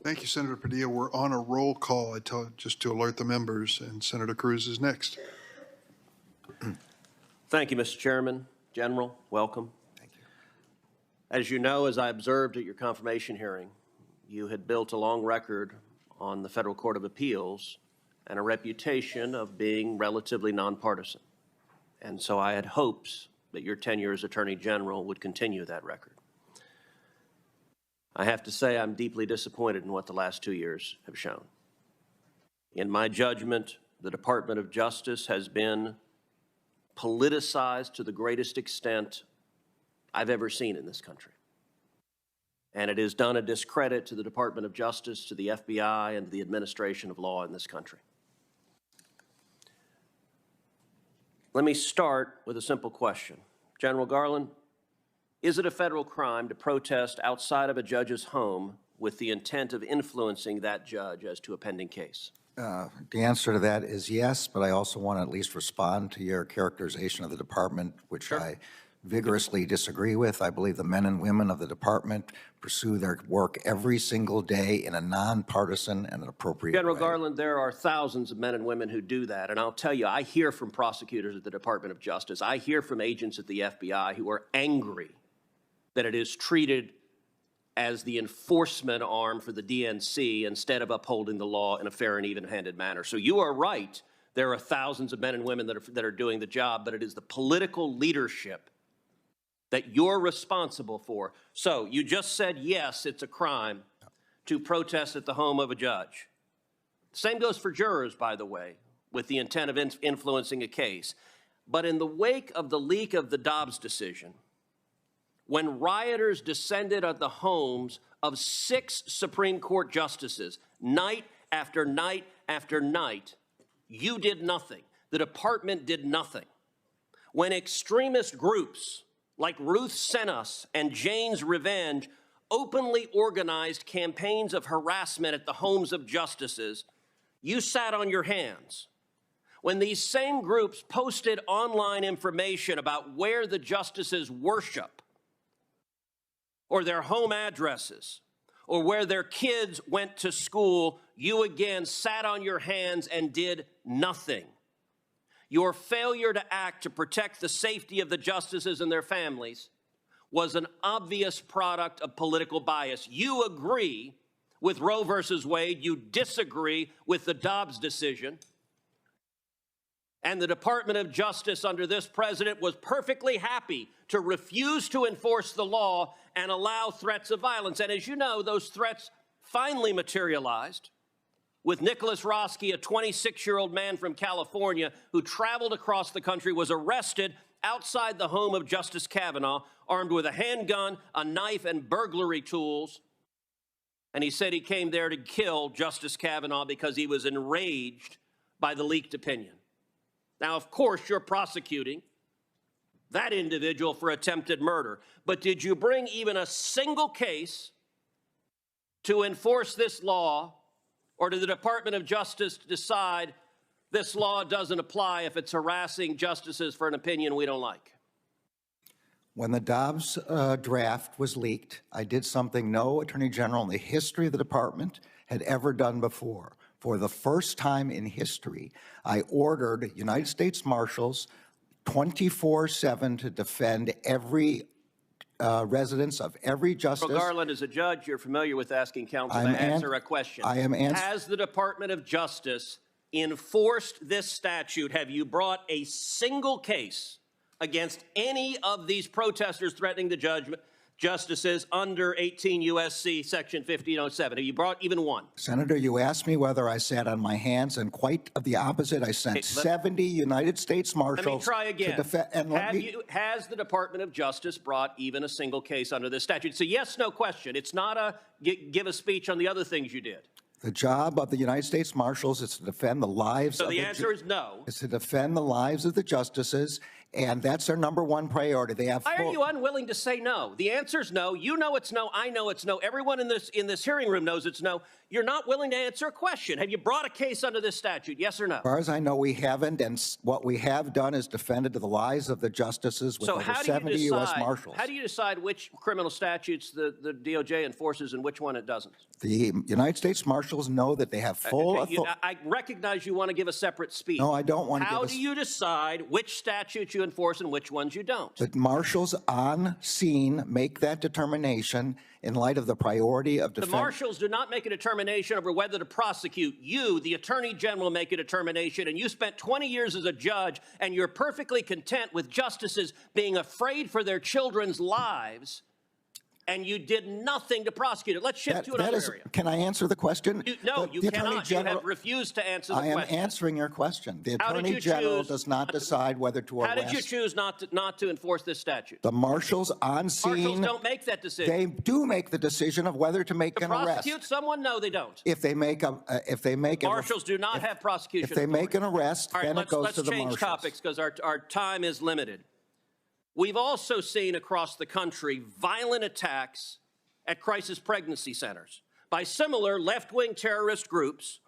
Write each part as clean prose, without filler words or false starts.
Thank you, Senator Padilla. We're on a roll call. Just to alert the members, and Senator Cruz is next. Thank you, Mr. Chairman. General, welcome. Thank you. As you know, as I observed at your confirmation hearing, you had built a long record on the Federal Court of Appeals and a reputation of being relatively nonpartisan. And so I had hopes that your tenure as Attorney General would continue that record. I have to say I'm deeply disappointed in what the last 2 years have shown. In my judgment, the Department of Justice has been politicized to the greatest extent I've ever seen in this country. And it has done a discredit to the Department of Justice, to the FBI, and to the administration of law in this country. Let me start with a simple question. General Garland, is it a federal crime to protest outside of a judge's home with the intent of influencing that judge as to a pending case? The answer to that is yes, but I also want to at least respond to your characterization of the department, which Sure. I vigorously disagree with. I believe the men and women of the department pursue their work every single day in a nonpartisan and an appropriate General way. Garland, there are thousands of men and women who do that, and I'll tell you, I hear from prosecutors at the Department of Justice, I hear from agents at the FBI who are angry that it is treated as the enforcement arm for the DNC instead of upholding the law in a fair and even-handed manner. So you are right. There are thousands of men and women that are doing the job, but it is the political leadership that you're responsible for. So you just said, yes, it's a crime to protest at the home of a judge. Same goes for jurors, by the way, with the intent of influencing a case. But in the wake of the leak of the Dobbs decision, when rioters descended on the homes of 6 Supreme Court justices, night after night after night, you did nothing. The department did nothing. When extremist groups like Ruth Sent Us and Jane's Revenge openly organized campaigns of harassment at the homes of justices, you sat on your hands. When these same groups posted online information about where the justices worship, or their home addresses, or where their kids went to school, you again sat on your hands and did nothing. Your failure to act to protect the safety of the justices and their families was an obvious product of political bias. You agree with Roe versus Wade, you disagree with the Dobbs decision, and the Department of Justice under this president was perfectly happy to refuse to enforce the law and allow threats of violence. And as you know, those threats finally materialized with Nicholas Roski, a 26-year-old man from California who traveled across the country, was arrested outside the home of Justice Kavanaugh, armed with a handgun, a knife, and burglary tools. And he said he came there to kill Justice Kavanaugh because he was enraged by the leaked opinion. Now, of course, you're prosecuting that individual for attempted murder, but did you bring even a single case to enforce this law, or did the Department of Justice decide this law doesn't apply if it's harassing justices for an opinion we don't like? When the Dobbs draft was leaked, I did something no Attorney General in the history of the department had ever done before. For the first time in history, I ordered United States Marshals 24/7 to defend every residence of every justice. So Garland, as a judge, you're familiar with asking counsel to answer a question. I am answering. Has the Department of Justice enforced this statute? Have you brought a single case against any of these protesters threatening the justices under 18 U.S.C. Section 1507? Have you brought even one? Senator, you asked me whether I sat on my hands, and quite the opposite. I sent 70 United States Marshals. Let me try again. To defend. And has the Department of Justice brought even a single case under this statute? It's a yes, no question. It's not a give a speech on the other things you did. The job of the United States Marshals is to defend the lives of the answer is no. Is to defend the lives of the justices And that's their number one priority. They have Why are full- you unwilling to say no? The answer's no. You know it's no. I know it's no. Everyone in this hearing room knows it's no. You're not willing to answer a question. Have you brought a case under this statute? Yes or no? As far as I know, we haven't, and what we have done is defended the lives of the justices with So over how do 70 you U.S. decide? Marshals. How do you decide which criminal statutes the DOJ enforces and which one it doesn't? The United States Marshals know that they have full Okay, authority. I recognize you want to give a separate speech. No, I don't want to How give do you decide which statutes you enforce and which ones you don't? The marshals on scene make that determination in light of the priority of The defense. marshals do not make a determination over whether to prosecute. You, the attorney general, make a determination, and you spent 20 years as a judge, and you're perfectly content with justices being afraid for their children's lives, and you did nothing to prosecute it. Let's shift to another area. Can I answer the question? No, The you Attorney cannot. You General- have refused to answer the I am question. answering your question. The How did Attorney you General choose- does not decide whether to How arrest. did you choose not to enforce this statute? The marshals on scene. Marshals don't make that decision. They do make the decision of whether to make To an arrest. prosecute someone? No, they don't. If they make Marshals do not have prosecution if they make an authority. arrest, All right, then it goes to the let's change marshals. topics because our time is limited. We've also seen across the country violent attacks at crisis pregnancy centers by similar left-wing terrorist groups,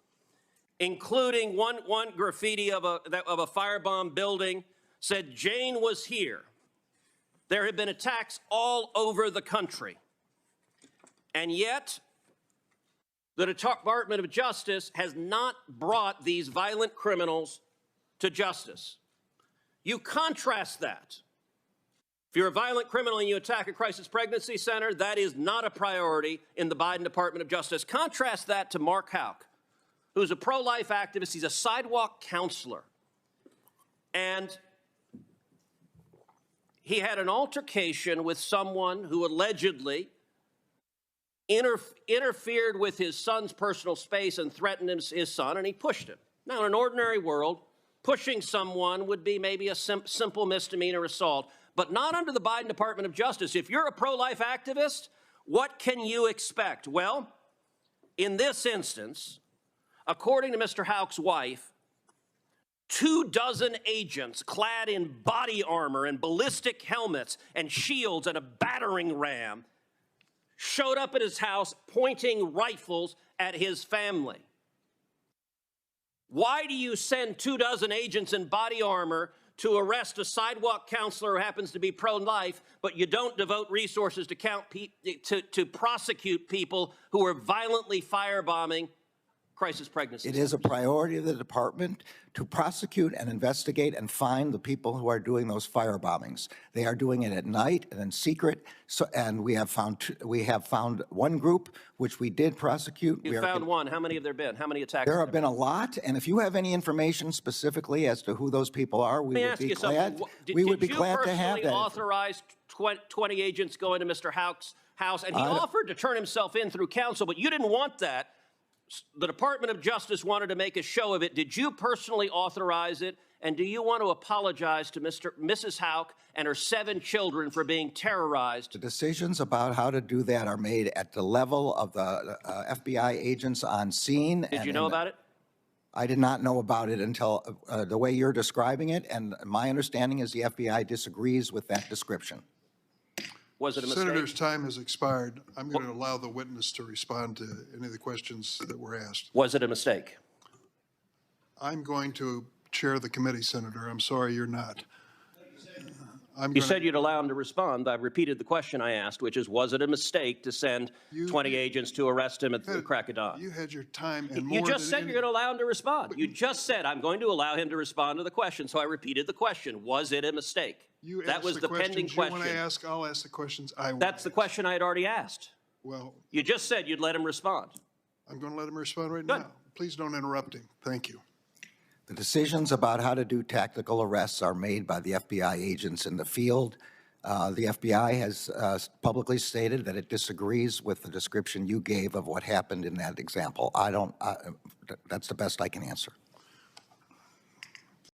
including one graffiti of a firebomb building said, "Jane was here." There have been attacks all over the country. And yet, the Department of Justice has not brought these violent criminals to justice. You contrast that. If you're a violent criminal and you attack a crisis pregnancy center, that is not a priority in the Biden Department of Justice. Contrast that to Mark Houck, who's a pro-life activist. He's a sidewalk counselor. And he had an altercation with someone who allegedly interfered with his son's personal space and threatened his son, and he pushed him. Now, in an ordinary world, pushing someone would be maybe a simple misdemeanor assault, but not under the Biden Department of Justice. If you're a pro-life activist, what can you expect? Well, in this instance, according to Mr. Houck's wife, 24 agents clad in body armor and ballistic helmets and shields and a battering ram showed up at his house pointing rifles at his family. Why do you send 24 agents in body armor to arrest a sidewalk counselor who happens to be pro-life, but you don't devote resources to prosecute people who are violently firebombing crisis pregnancy It centers? is a priority of the department to prosecute and investigate and find the people who are doing those firebombings. They are doing it at night and in secret. So, and we have found one group which we did prosecute. You found one. How many have there been? How many attacks? There have been a lot, and if you have any information specifically as to who those people are, we would be glad. We would be glad to have that. Did you personally authorize 20 agents going to Mr. Houck's house? And he offered to turn himself in through counsel, but you didn't want that. The Department of Justice wanted to make a show of it. Did you personally authorize it? And do you want to apologize to Mrs. Houck and her 7 children for being terrorized? The decisions about how to do that are made at the level of the FBI agents on scene. Did you know about it? I did not know about it until the way you're describing it, and my understanding is the FBI disagrees with that description. Was it a mistake? Senator's time has expired. I'm going to allow the witness to respond to any of the questions that were asked. Was it a mistake? I'm going to chair the committee, Senator. I'm sorry you're not. You said you'd allow him to respond. I repeated the question I asked, which is, was it a mistake to send 20 agents to arrest him at the crack of dawn? You had your time and more You just than said any- you're going to allow him to respond. You just said, I'm going to allow him to respond to the question, so I repeated the question. Was it a mistake? You That asked was the pending questions you want to question. ask, I'll ask the questions I want. That's the question I had already asked. Well, You just said you'd let him respond. I'm going to let him respond right Good. now. Please don't interrupt him. Thank you. The decisions about how to do tactical arrests are made by the FBI agents in the field. The FBI has publicly stated that it disagrees with the description you gave of what happened in that example. That's the best I can answer.